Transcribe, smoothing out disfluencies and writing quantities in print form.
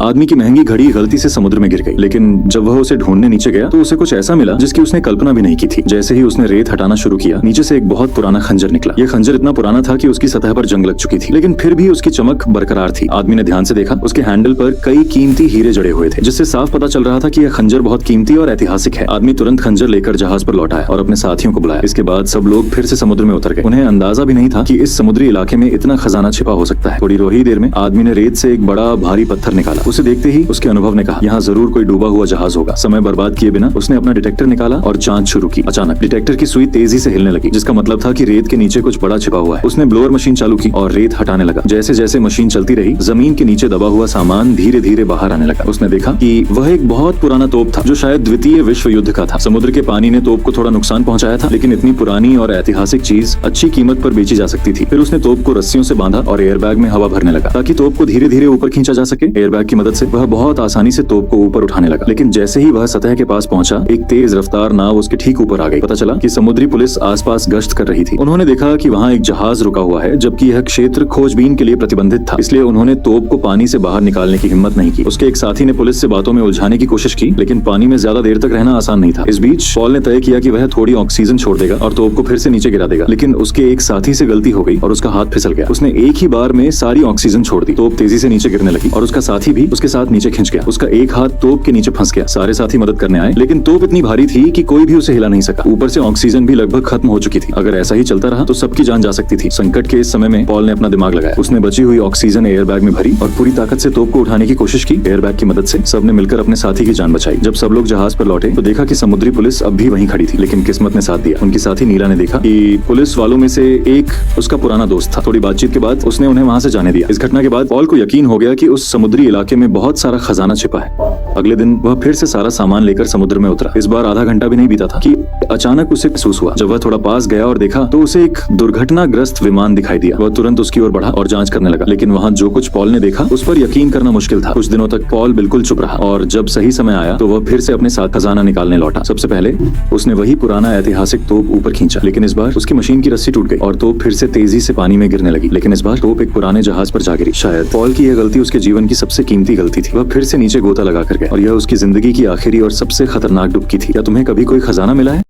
आदमी की महंगी घड़ी गलती से समुद्र में गिर गई, लेकिन जब वह उसे ढूंढने नीचे गया तो उसे कुछ ऐसा मिला जिसकी उसने कल्पना भी नहीं की थी। जैसे ही उसने रेत हटाना शुरू किया, नीचे से एक बहुत पुराना खंजर निकला। यह खंजर इतना पुराना था कि उसकी सतह पर जंग लग चुकी थी, लेकिन फिर भी उसकी चमक बरकरार थी। आदमी ने ध्यान से देखा, उसके हैंडल पर कई कीमती हीरे जड़े हुए थे, जिससे साफ पता चल रहा था कि यह खंजर बहुत कीमती और ऐतिहासिक है। आदमी तुरंत खंजर लेकर जहाज पर लौट आया और अपने साथियों को बुलाया। इसके बाद सब लोग फिर से समुद्र में उतर गए। उन्हें अंदाजा भी नहीं था कि इस समुद्री इलाके में इतना खजाना छिपा हो सकता है। थोड़ी ही देर में आदमी ने रेत से एक बड़ा भारी पत्थर निकाला। उसे देखते ही उसके अनुभव ने कहा, यहाँ जरूर कोई डूबा हुआ जहाज होगा। समय बर्बाद किए बिना उसने अपना डिटेक्टर निकाला और जांच शुरू की। अचानक डिटेक्टर की सुई तेजी से हिलने लगी, जिसका मतलब था कि रेत के नीचे कुछ बड़ा छिपा हुआ है। उसने ब्लोअर मशीन चालू की और रेत हटाने लगा। जैसे जैसे मशीन चलती रही, जमीन के नीचे दबा हुआ सामान धीरे धीरे बाहर आने लगा। उसने देखा कि वह एक बहुत पुराना तोप था, जो शायद द्वितीय विश्व युद्ध का था। समुद्र के पानी ने तोप को थोड़ा नुकसान पहुंचाया था, लेकिन इतनी पुरानी और ऐतिहासिक चीज अच्छी कीमत पर बेची जा सकती थी। फिर उसने तोप को रस्सियों से बांधा और एयरबैग में हवा भरने लगा, ताकि तोप को धीरे धीरे ऊपर खींचा जा सके। एयरबैग की मदद से वह बहुत आसानी से तोप को ऊपर उठाने लगा, लेकिन जैसे ही वह सतह के पास पहुंचा, एक तेज रफ्तार नाव उसके ठीक ऊपर आ गई। पता चला कि समुद्री पुलिस आसपास गश्त कर रही थी। उन्होंने देखा कि वहाँ एक जहाज रुका हुआ है, जबकि यह क्षेत्र खोजबीन के लिए प्रतिबंधित था। इसलिए उन्होंने तोप को पानी से बाहर निकालने की हिम्मत नहीं की। उसके एक साथी ने पुलिस से बातों में उलझाने की कोशिश की, लेकिन पानी में ज्यादा देर तक रहना आसान नहीं था। इस बीच पॉल ने तय किया कि वह थोड़ी ऑक्सीजन छोड़ देगा और तोप को फिर से नीचे गिरा देगा, लेकिन उसके एक साथी से गलती हो गई और उसका हाथ फिसल गया। उसने एक ही बार में सारी ऑक्सीजन छोड़ दी। तोप तेजी से नीचे गिरने लगी और उसका साथी भी उसके साथ नीचे खिंच गया। उसका एक हाथ तोप के नीचे फंस गया। सारे साथी मदद करने आए, लेकिन तोप इतनी भारी थी कि कोई भी उसे हिला नहीं सका। ऊपर से ऑक्सीजन भी लगभग खत्म हो चुकी थी। अगर ऐसा ही चलता रहा तो सबकी जान जा सकती थी। संकट के इस समय में पॉल ने अपना दिमाग लगाया। उसने बची हुई ऑक्सीजन एयरबैग में भरी और पूरी ताकत से तोप को उठाने की कोशिश की। एयरबैग की मदद से सबने मिलकर अपने साथी की जान बचाई। जब सब लोग जहाज पर लौटे तो देखा कि समुद्री पुलिस अब भी वहीं खड़ी थी, लेकिन किस्मत ने साथ दिया। उनकी साथी नीला ने देखा कि पुलिस वालों में से एक उसका पुराना दोस्त था। थोड़ी बातचीत के बाद उसने उन्हें वहां से जाने दिया। इस घटना के बाद पॉल को यकीन हो गया कि उस समुद्री इलाके में बहुत सारा खजाना छिपा है। अगले दिन वह फिर से सारा सामान लेकर समुद्र में उतरा। इस बार आधा घंटा भी नहीं बीता था कि अचानक उसे महसूस हुआ। जब वह थोड़ा पास गया और देखा तो उसे एक दुर्घटनाग्रस्त विमान दिखाई दिया। वह तुरंत उसकी ओर बढ़ा और जांच करने लगा, लेकिन वहाँ जो कुछ पॉल ने देखा उस पर यकीन करना मुश्किल था। कुछ दिनों तक पॉल बिल्कुल चुप रहा और जब सही समय आया तो वह फिर से अपने साथ खजाना निकालने लौटा। सबसे पहले उसने वही पुराना ऐतिहासिक तोप ऊपर खींचा, लेकिन इस बार उसकी मशीन की रस्सी टूट गई और तोप फिर से तेजी से पानी में गिरने लगी। लेकिन इस बार तोप एक पुराने जहाज पर जा गिरी। शायद पॉल की यह गलती उसके जीवन की सबसे कीमती गलती थी। वह फिर से नीचे गोता लगा कर गया और यह उसकी जिंदगी की आखिरी और सबसे खतरनाक डुबकी थी। क्या तुम्हें कभी कोई खजाना मिला है?